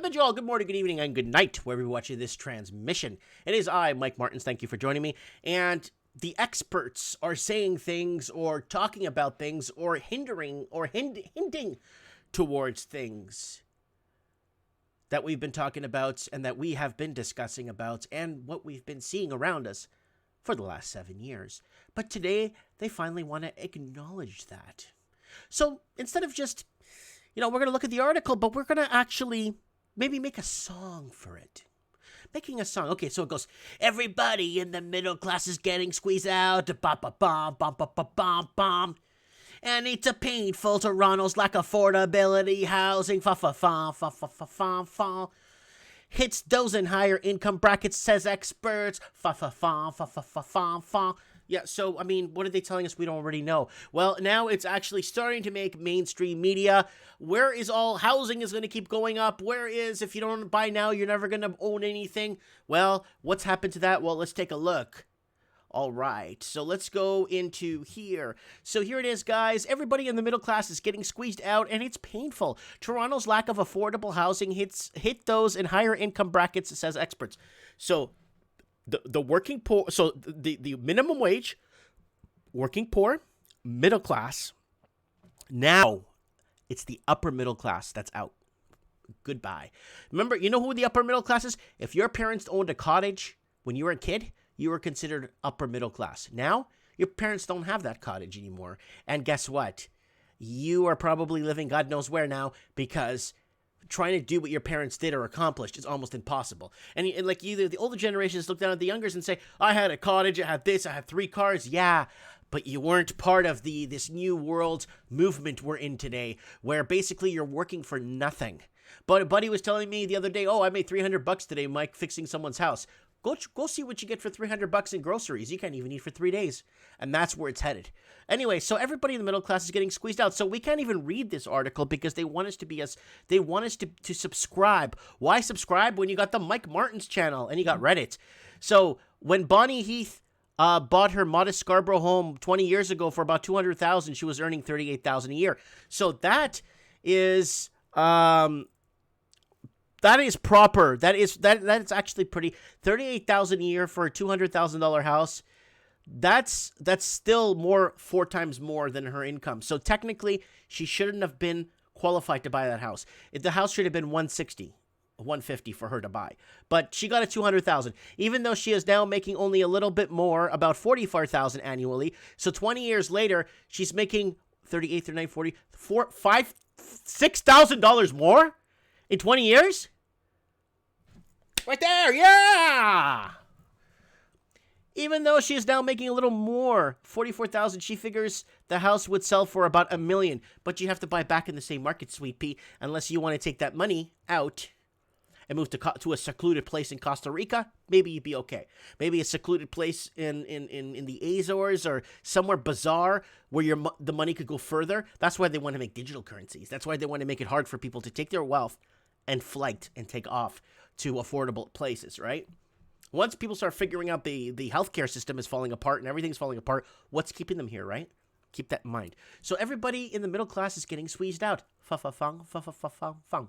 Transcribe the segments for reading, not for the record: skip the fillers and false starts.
bid you all good morning, good evening, and good night, wherever you're watching this transmission. It is I, Mike Martins. Thank you for joining me. And the experts are saying things or talking about things or hinting towards things that we've been talking about and that we have been discussing about and what we've been seeing around us for the last 7 years. But today, they finally want to acknowledge that. So instead of just, we're going to look at the article, but we're going to actually maybe make a song for it. Making a song. Okay, so it goes, everybody in the middle class is getting squeezed out. Ba-ba-bum-bum-bum-bum-bum. And it's a painful Toronto's lack of affordability housing. Fa-fa-fa-fa-fa-fa-fa. Hits those in higher income brackets, says experts. Fa-fa-fa-fa-fa-fa-fa. Yeah, so, what are they telling us we don't already know? Well, now it's actually starting to make mainstream media. Where is all housing is going to keep going up? Where is, if you don't buy now, you're never going to own anything? Well, what's happened to that? Well, let's take a look. All right, so let's go into here. So here it is, guys. Everybody in the middle class is getting squeezed out, and it's painful. Toronto's lack of affordable housing hit those in higher income brackets, says experts. So the working poor, so the minimum wage, working poor, middle class. Now it's the upper middle class that's out. Goodbye. Remember, you know who the upper middle class is? If your parents owned a cottage when you were a kid, you were considered upper middle class. Now, your parents don't have that cottage anymore. And guess what? You are probably living God knows where now, because trying to do what your parents did or accomplished is almost impossible. And like either the older generations look down at the youngers and say, I had a cottage, I had this, I had 3 cars. Yeah, but you weren't part of this new world movement we're in today, where basically you're working for nothing. But a buddy was telling me the other day, I made $300 today, Mike, fixing someone's house. Go see what you get for $300 in groceries. You can't even eat for 3 days. And that's where it's headed. Anyway, so everybody in the middle class is getting squeezed out. So we can't even read this article because they want us to subscribe. Why subscribe when you got the Mike Martins channel and you got Reddit? So when Bonnie Heath bought her modest Scarborough home 20 years ago for about $200,000, she was earning $38,000 a year. So that is that is proper. That's actually pretty. $38,000 a year for a $200,000 house. That's still 4 times more than her income. So technically, she shouldn't have been qualified to buy that house. The house should have been $150 for her to buy. But she got a $200,000, even though she is now making only a little bit more, about $44,000 annually. So 20 years later, she's making $6,000 more in 20 years. Right there, yeah! Even though she is now making a little more, $44,000, she figures the house would sell for about $1 million. But you have to buy back in the same market, Sweet Pea, unless you want to take that money out and move to a secluded place in Costa Rica. Maybe you'd be okay. Maybe a secluded place in the Azores or somewhere bizarre where the money could go further. That's why they want to make digital currencies. That's why they want to make it hard for people to take their wealth and flight and take off to affordable places, right? Once people start figuring out the healthcare system is falling apart and everything's falling apart, what's keeping them here, right? Keep that in mind. So everybody in the middle class is getting squeezed out. Fa-fa-fung, fa-fa-fa-fung.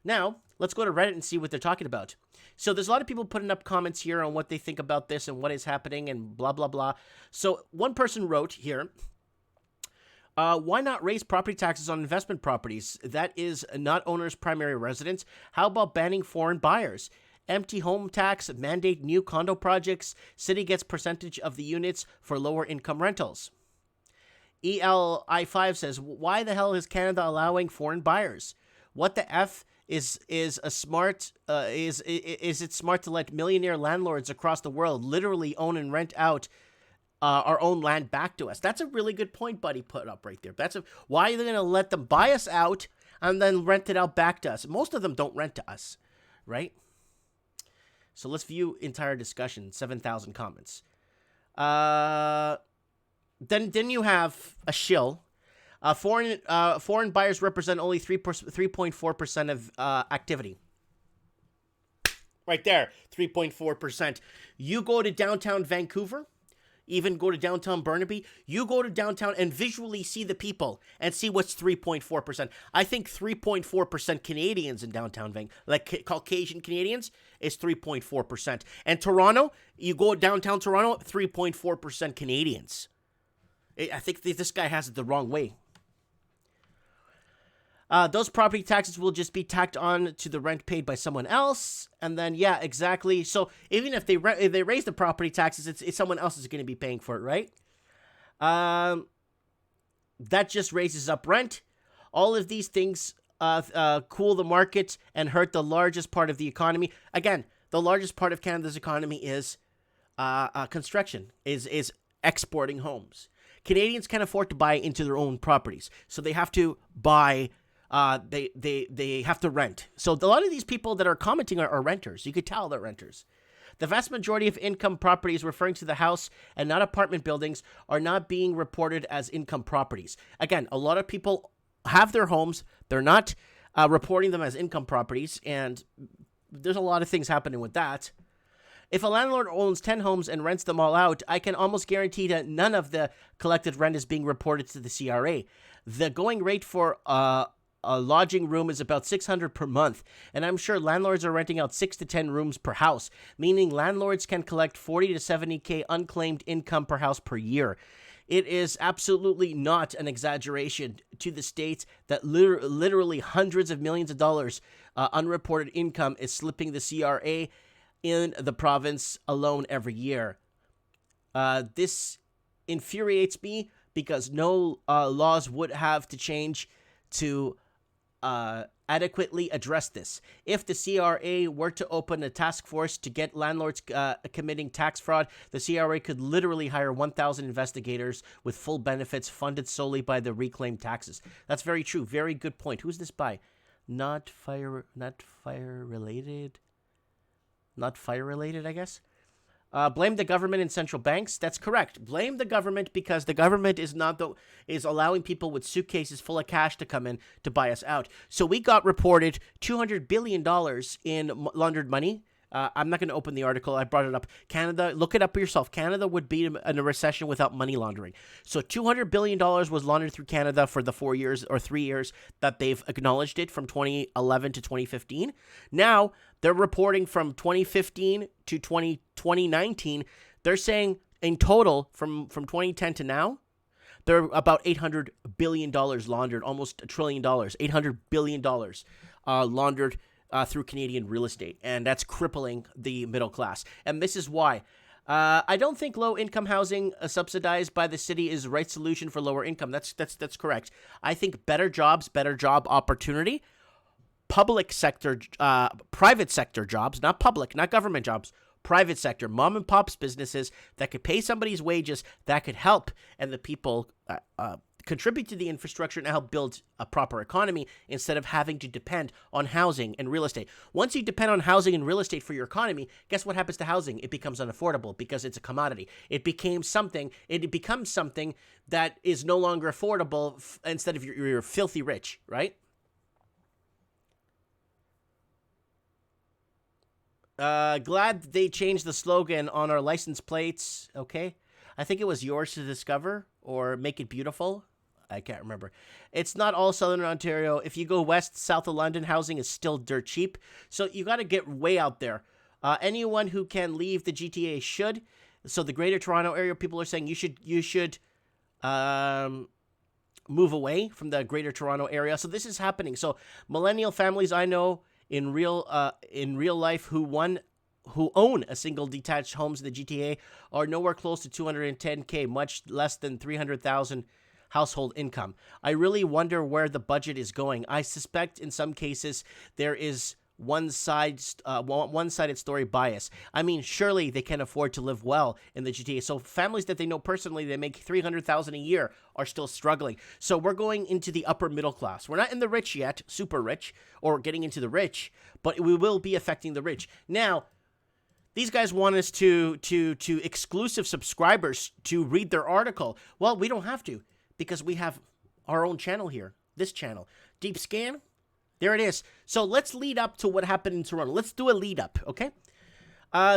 Now, let's go to Reddit and see what they're talking about. So there's a lot of people putting up comments here on what they think about this and what is happening and blah, blah, blah. So one person wrote here, why not raise property taxes on investment properties? That is not owner's primary residence. How about banning foreign buyers? Empty home tax, mandate new condo projects. City gets percentage of the units for lower income rentals. ELI5 says, why the hell is Canada allowing foreign buyers? What the F is it smart to let millionaire landlords across the world literally own and rent out our own land back to us? That's a really good point Buddy put up right there. Why are they going to let them buy us out and then rent it out back to us? Most of them don't rent to us, right? So let's view entire discussion. 7,000 comments. Then you have a shill. Foreign buyers represent only 3.4% of activity. Right there, 3.4%. You go to downtown Vancouver, even go to downtown Burnaby, you go to downtown and visually see the people and see what's 3.4%. I think 3.4% Canadians in downtown Vancouver, like Caucasian Canadians, is 3.4%. And Toronto, you go downtown Toronto, 3.4% Canadians. I think this guy has it the wrong way. Those property taxes will just be tacked on to the rent paid by someone else. And then, yeah, exactly. So even if they raise the property taxes, it's someone else is going to be paying for it, right? That just raises up rent. All of these things cool the market and hurt the largest part of the economy. Again, the largest part of Canada's economy is construction, is exporting homes. Canadians can't afford to buy into their own properties, so they have to buy. They have to rent. So a lot of these people that are commenting are renters. You could tell they're renters. The vast majority of income properties, referring to the house and not apartment buildings, are not being reported as income properties. Again, a lot of people have their homes. They're not reporting them as income properties, and there's a lot of things happening with that. If a landlord owns 10 homes and rents them all out, I can almost guarantee that none of the collected rent is being reported to the CRA. The going rate for a lodging room is about $600 per month, and I'm sure landlords are renting out 6 to 10 rooms per house, meaning landlords can collect $40 to $70K unclaimed income per house per year. It is absolutely not an exaggeration to the states that literally hundreds of millions of dollars unreported income is slipping the CRA in the province alone every year. This infuriates me because no laws would have to change to adequately address this. If the CRA were to open a task force to get landlords committing tax fraud, the CRA could literally hire 1,000 investigators with full benefits funded solely by the reclaimed taxes. That's very true. Very good point. Who's this by? Not fire related, I guess. Blame the government and central banks. That's correct. Blame the government because the government is allowing people with suitcases full of cash to come in to buy us out. So we got reported $200 billion in laundered money. I'm not going to open the article. I brought it up. Canada, look it up yourself. Canada would be in a recession without money laundering. So $200 billion was laundered through Canada for the 4 years or 3 years that they've acknowledged it from 2011 to 2015. Now, they're reporting from 2015 to 2019. They're saying in total from 2010 to now, they're about $800 billion laundered, almost $1 trillion, $800 billion laundered through Canadian real estate, and that's crippling the middle class. And this is why. I don't think low-income housing subsidized by the city is the right solution for lower income. That's correct. I think better jobs, better job opportunity, public sector, private sector jobs, not public, not government jobs, private sector, mom and pop's businesses that could pay somebody's wages, that could help, and the people contribute to the infrastructure and help build a proper economy instead of having to depend on housing and real estate. Once you depend on housing and real estate for your economy, guess what happens to housing? It becomes unaffordable because it's a commodity. It becomes something that is no longer affordable instead of you're filthy rich, right? Glad they changed the slogan on our license plates. Okay. I think it was yours to discover or make it beautiful. I can't remember. It's not all Southern Ontario. If you go west, south of London, housing is still dirt cheap. So you got to get way out there. Anyone who can leave the GTA should. So the Greater Toronto Area, people are saying you should move away from the Greater Toronto Area. So this is happening. So millennial families I know in real life who own a single detached homes in the GTA are nowhere close to $210K, much less than $300,000 household income. I really wonder where the budget is going. I suspect in some cases there is one-sided story bias. I mean, surely they can afford to live well in the GTA. So families that they know personally, they make $300,000 a year, are still struggling. So we're going into the upper middle class. We're not in the rich yet, super rich, or getting into the rich, but we will be affecting the rich. Now, these guys want us to exclusive subscribers to read their article. Well, we don't have to because we have our own channel here, this channel. Deep Scan, there it is. So let's lead up to what happened in Toronto. Let's do a lead up, okay?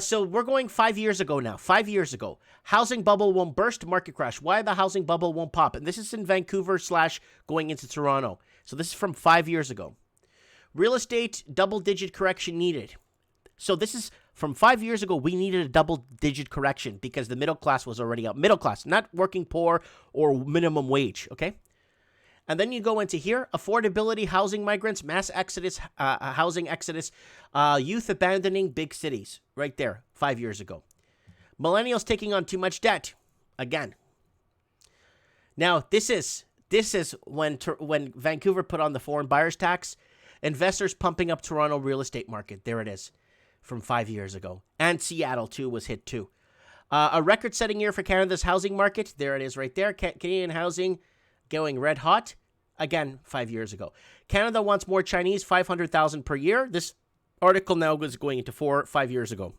So we're going 5 years ago now. 5 years ago. Housing bubble won't burst, market crash. Why the housing bubble won't pop? And this is in Vancouver / going into Toronto. So this is from 5 years ago. Real estate, double-digit correction needed. So this is from 5 years ago. We needed a double-digit correction because the middle class was already out. Middle class, not working poor or minimum wage, okay? And then you go into here, affordability, housing migrants, mass exodus, housing exodus, youth abandoning big cities, right there, 5 years ago. Millennials taking on too much debt, again. Now, this is when Vancouver put on the foreign buyers tax, investors pumping up Toronto real estate market. There it is, from 5 years ago. And Seattle, too, was hit, too. A record-setting year for Canada's housing market. There it is right there. Canadian housing going red hot, again, 5 years ago. Canada wants more Chinese, 500,000 per year. This article now is going into 5 years ago.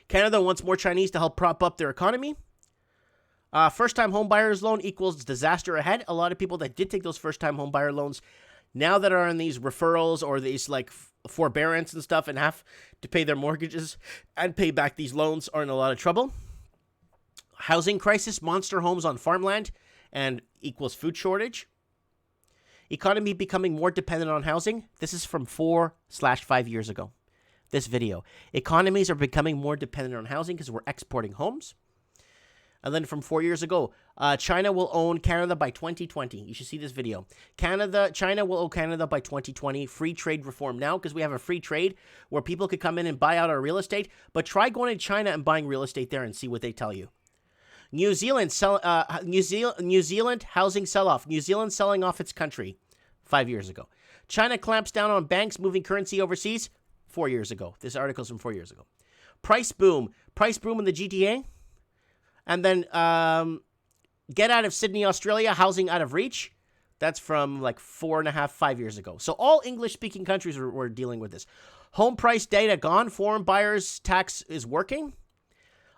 Canada wants more Chinese to help prop up their economy. First-time home buyers loan equals disaster ahead. A lot of people that did take those first-time home buyer loans, now that are on these referrals or these like forbearance and stuff and have to pay their mortgages and pay back these loans, are in a lot of trouble. Housing crisis, monster homes on farmland, and equals food shortage. Economy becoming more dependent on housing. This is from 4/5 years ago. This video. Economies are becoming more dependent on housing because we're exporting homes. And then from 4 years ago, China will own Canada by 2020. You should see this video. China will own Canada by 2020. Free trade reform now because we have a free trade where people could come in and buy out our real estate. But try going to China and buying real estate there and see what they tell you. New Zealand housing sell-off. New Zealand selling off its country 5 years ago. China clamps down on banks moving currency overseas 4 years ago. This article's from 4 years ago. Price boom in the GTA. And then get out of Sydney, Australia, housing out of reach. That's from like 5 years ago. So all English-speaking countries were dealing with this. Home price data gone. Foreign buyers tax is working.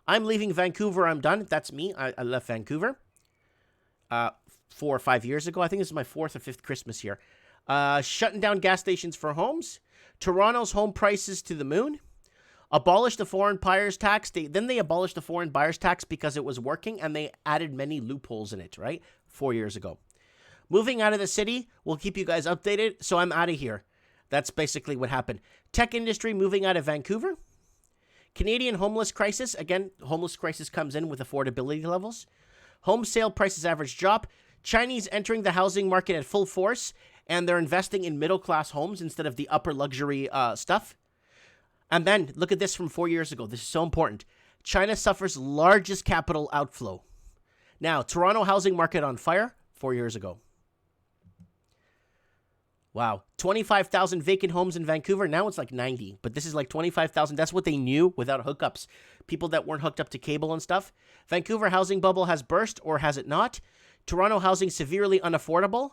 I'm leaving Vancouver. I'm done. That's me. I left Vancouver 4 or 5 years ago. I think this is my 4th or 5th Christmas here. Shutting down gas stations for homes. Toronto's home prices to the moon. Abolish the foreign buyers tax. Then they abolished the foreign buyers tax because it was working, and they added many loopholes in it, right? 4 years ago. Moving out of the city. We'll keep you guys updated. So I'm out of here. That's basically what happened. Tech industry moving out of Vancouver. Canadian homeless crisis. Again, homeless crisis comes in with affordability levels. Home sale prices average drop. Chinese entering the housing market at full force, and they're investing in middle-class homes instead of the upper luxury stuff. And then, look at this from 4 years ago. This is so important. China suffers largest capital outflow. Now, Toronto housing market on fire 4 years ago. Wow. 25,000 vacant homes in Vancouver. Now it's like 90. But this is like 25,000. That's what they knew without hookups. People that weren't hooked up to cable and stuff. Vancouver housing bubble has burst, or has it not? Toronto housing severely unaffordable.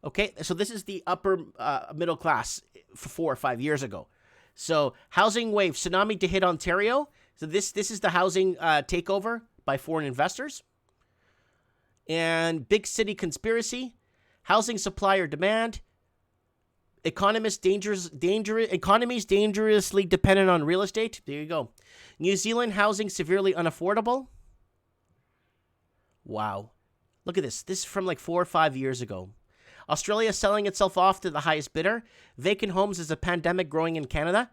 Okay, so this is the upper middle class 4 or 5 years ago. So housing wave, tsunami to hit Ontario. So this is the housing takeover by foreign investors. And big city conspiracy. Housing supply or demand. Economies dangerously dependent on real estate. There you go. New Zealand housing severely unaffordable. Wow. Look at this. This is from like 4 or 5 years ago. Australia selling itself off to the highest bidder. Vacant homes is a pandemic growing in Canada.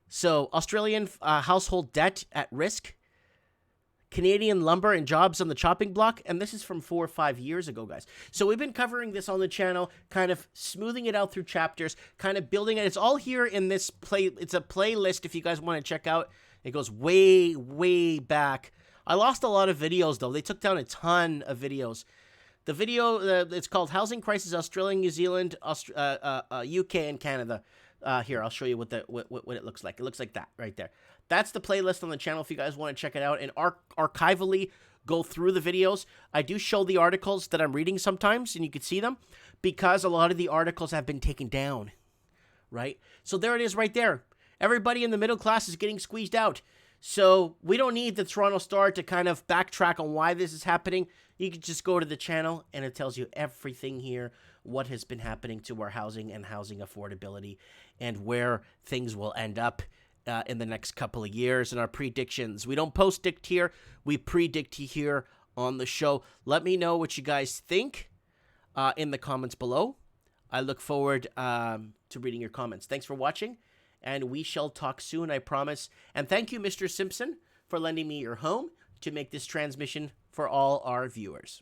So Australian household debt at risk. Canadian lumber and jobs on the chopping block. And this is from 4 or 5 years ago, guys. So we've been covering this on the channel, kind of smoothing it out through chapters, kind of building it. It's all here in this It's a playlist if you guys want to check out. It goes way, way back. I lost a lot of videos, though. They took down a ton of videos. The video, it's called Housing Crisis, Australia, New Zealand, UK, and Canada. Here, I'll show you what it looks like. It looks like that right there. That's the playlist on the channel if you guys want to check it out and archivally go through the videos. I do show the articles that I'm reading sometimes, and you can see them because a lot of the articles have been taken down, right? So there it is right there. Everybody in the middle class is getting squeezed out. So we don't need the Toronto Star to kind of backtrack on why this is happening. You can just go to the channel, and it tells you everything here, what has been happening to our housing and housing affordability, and where things will end up. in the next couple of years and our predictions. We don't post-dict here. We predict here on the show. Let me know what you guys think in the comments below. I look forward to reading your comments. Thanks for watching, and we shall talk soon, I promise. And thank you, Mr. Simpson, for lending me your home to make this transmission for all our viewers.